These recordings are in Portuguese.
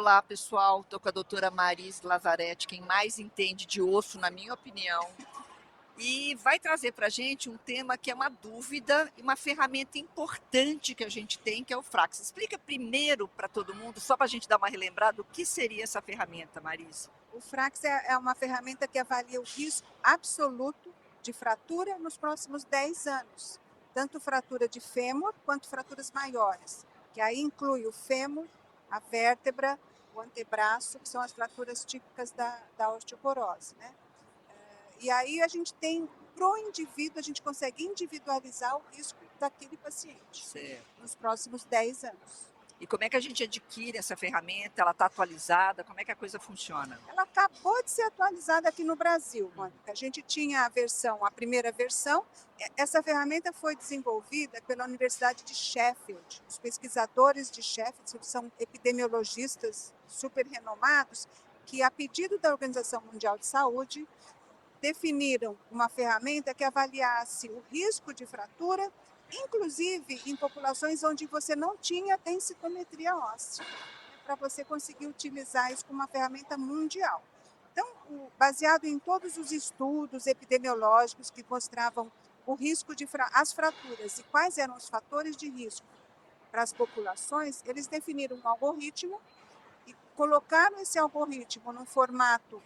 Olá, pessoal. Estou com a doutora Maris Lazzaretti, quem mais entende de osso, na minha opinião, e vai trazer para a gente um tema que é uma dúvida e uma ferramenta importante que a gente tem, que é o Frax. Explica primeiro para todo mundo, só para a gente dar uma relembrada, o que seria essa ferramenta, Maris? O Frax é uma ferramenta que avalia o risco absoluto de fratura nos próximos 10 anos, tanto fratura de fêmur quanto fraturas maiores, que aí inclui o fêmur, a vértebra, o antebraço, que são as fraturas típicas da osteoporose, né? E aí a gente tem, pro indivíduo, a gente consegue individualizar o risco daquele paciente Certo. nos próximos 10 anos. E como é que a gente adquire essa ferramenta? Ela está atualizada? Como é que a coisa funciona? Ela acabou de ser atualizada aqui no Brasil, Mônica. A gente tinha a primeira versão. Essa ferramenta foi desenvolvida pela Universidade de Sheffield. Os pesquisadores de Sheffield são epidemiologistas super renomados que, a pedido da Organização Mundial de Saúde, definiram uma ferramenta que avaliasse o risco de fratura, inclusive em populações onde você não tinha densitometria óssea, para você conseguir utilizar isso como uma ferramenta mundial. Então, baseado em todos os estudos epidemiológicos que mostravam o risco de as fraturas e quais eram os fatores de risco para as populações, eles definiram um algoritmo e colocaram esse algoritmo num formato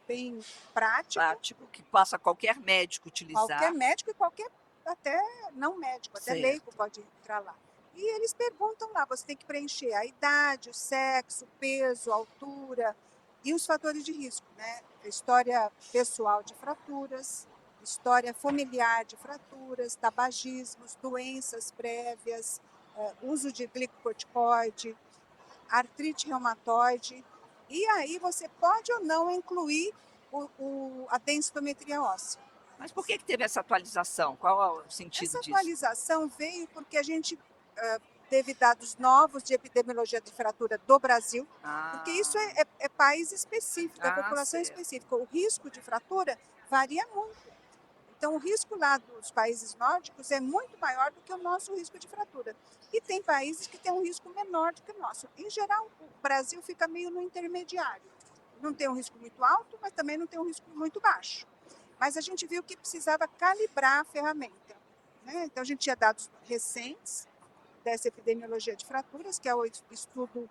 bem prático. Prático, que passa qualquer médico Qualquer utilizar. médico e qualquer, até não médico, até leigo Certo. pode entrar lá. E eles perguntam lá, você tem que preencher a idade, o sexo, o peso, a altura e os fatores de risco, né? História pessoal de fraturas, história familiar de fraturas, tabagismos, doenças prévias, uso de glicocorticoide, artrite reumatoide. E aí você pode ou não incluir a densitometria óssea. Mas por que teve essa atualização? Qual é o sentido Essa disso? atualização veio porque a gente teve dados novos de epidemiologia de fratura do Brasil, porque isso Ah, é país específico, é população certo. específica. O risco de fratura varia muito. Então, o risco lá dos países nórdicos é muito maior do que o nosso risco de fratura. E tem países que têm um risco menor do que o nosso. Em geral, o Brasil fica meio no intermediário. Não tem um risco muito alto, mas também não tem um risco muito baixo. Mas a gente viu que precisava calibrar a ferramenta, né? Então, a gente tinha dados recentes dessa epidemiologia de fraturas, que é o estudo,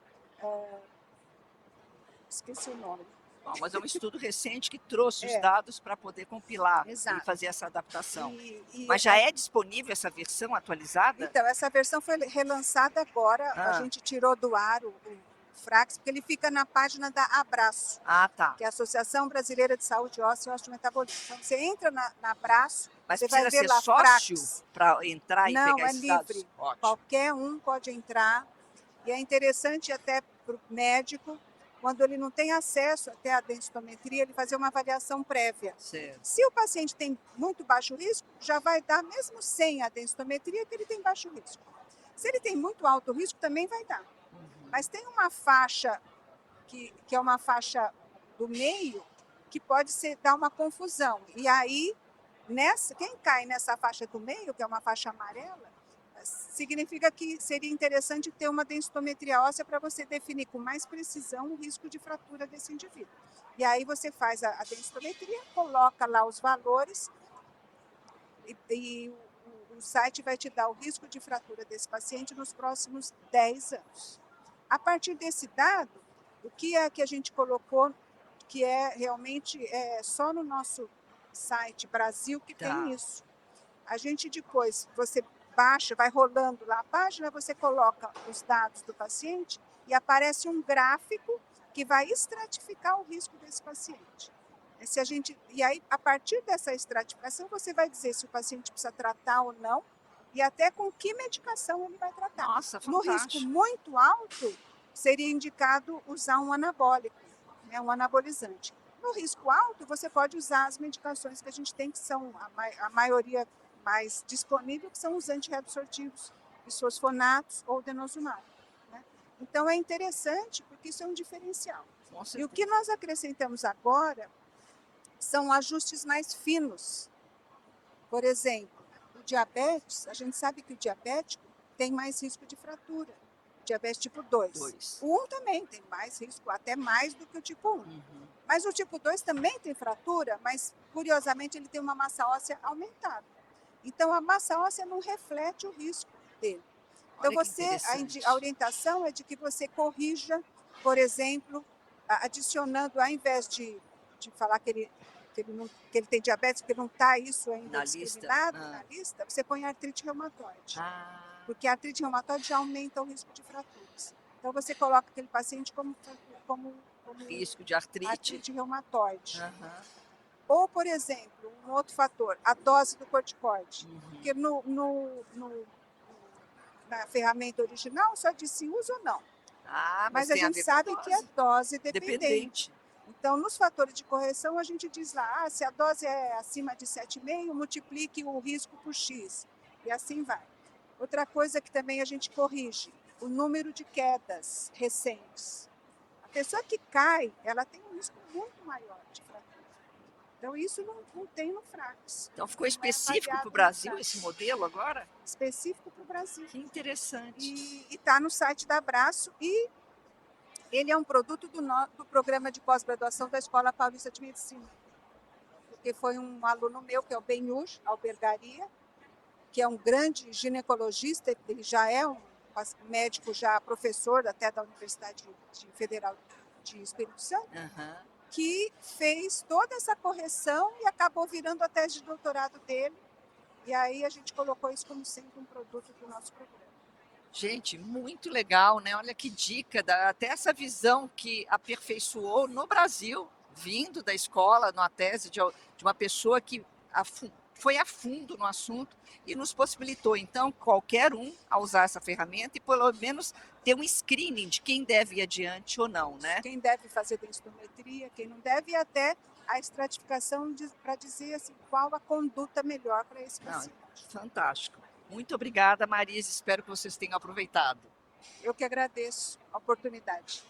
esqueci o nome. Bom, mas é um estudo recente que trouxe os É, dados para poder compilar e exato. fazer essa adaptação. E, e Mas já é disponível essa versão atualizada? Então, essa versão foi relançada agora, a Ah, gente tirou do ar o Frax, porque ele fica na página da Abraço, tá. que é a Associação Brasileira de Saúde Óssea e Osteometabolismo. Então, você entra na Abraço, Mas você vai precisa ver ser lá sócio Frax. para entrar e Não, pegar é esses dados? livre, Ótimo. qualquer um pode entrar, e é interessante até para o médico, quando ele não tem acesso até a densitometria, ele fazer uma avaliação prévia. Certo. Se o paciente tem muito baixo risco, já vai dar, mesmo sem a densitometria, que ele tem baixo risco. Se ele tem muito alto risco, também vai dar. Mas tem uma faixa que é uma faixa do meio que pode dar uma confusão. E aí, quem cai nessa faixa do meio, que é uma faixa amarela, significa que seria interessante ter uma densitometria óssea para você definir com mais precisão o risco de fratura desse indivíduo. E aí você faz a densitometria, coloca lá os valores e o site vai te dar o risco de fratura desse paciente nos próximos 10 anos. A partir desse dado, o que é que a gente colocou, que é realmente só no nosso site Brasil que tem Tá. isso. A gente depois, você baixa, vai rolando lá a página, você coloca os dados do paciente e aparece um gráfico que vai estratificar o risco desse paciente. E aí, a partir dessa estratificação, você vai dizer se o paciente precisa tratar ou não, e até com que medicação ele vai tratar. Nossa, No risco fantástico. muito alto, seria indicado usar um anabólico, né, um anabolizante. No risco alto, você pode usar as medicações que a gente tem, que são a maioria mais disponível, que são os antirreabsortivos, bisfosfonatos ou denosumab, né? Então, é interessante, porque isso é um diferencial. Com E o que certeza. nós acrescentamos agora são ajustes mais finos. Por exemplo, o diabetes, a gente sabe que o diabético tem mais risco de fratura. diabetes tipo 2. 2. O 1 também tem mais risco, até mais do que o tipo 1. Uhum. Mas o tipo 2 também tem fratura, mas curiosamente ele tem uma massa óssea aumentada. Então a massa óssea não reflete o risco dele. Então Olha que a interessante. orientação é de que você corrija, por exemplo, adicionando, ao invés de falar que ele tem diabetes, porque não está isso ainda Na lista? discriminado na lista, você põe artrite reumatoide. Ah, Porque a artrite reumatoide já aumenta o risco de fraturas. Então você coloca aquele paciente como risco de artrite. artrite reumatoide. Aham. Ou, por exemplo, um outro fator, a dose do corticoide. Uhum. Porque na ferramenta original só diz se usa ou não. Ah, Mas a tem a gente ver com a sabe que é dose dependente. dependente. Então, nos fatores de correção, a gente diz lá, se a dose é acima de 7,5, multiplique o risco por X. E assim vai. Outra coisa que também a gente corrige, o número de quedas recentes. A pessoa que cai, ela tem um risco muito maior de fratura. Então, isso não tem no FRAX. Então ficou Não é específico avaliado para o no Brasil FRAX. esse modelo agora? Específico para o Brasil. Que interessante. E está no site da Abraço e ele é um produto do programa de pós-graduação da Escola Paulista de Medicina. Porque foi um aluno meu, que é o Benhur Albergaria, que é um grande ginecologista, ele já é um médico, já professor até da Universidade Federal de Espírito Santo, Aham. que fez toda essa correção e acabou virando a tese de doutorado dele. E aí a gente colocou isso como sendo um produto do nosso programa. Gente, muito legal, né? Olha que dica, até essa visão que aperfeiçoou no Brasil, vindo da escola, numa tese de uma pessoa que foi a fundo no assunto e nos possibilitou, então, qualquer um a usar essa ferramenta e pelo menos ter um screening de quem deve ir adiante ou não, né? Quem deve fazer densitometria, quem não deve, e até a estratificação para dizer assim, qual a conduta melhor para esse paciente. Fantástico. Muito obrigada, Marisa. Espero que vocês tenham aproveitado. Eu que agradeço a oportunidade.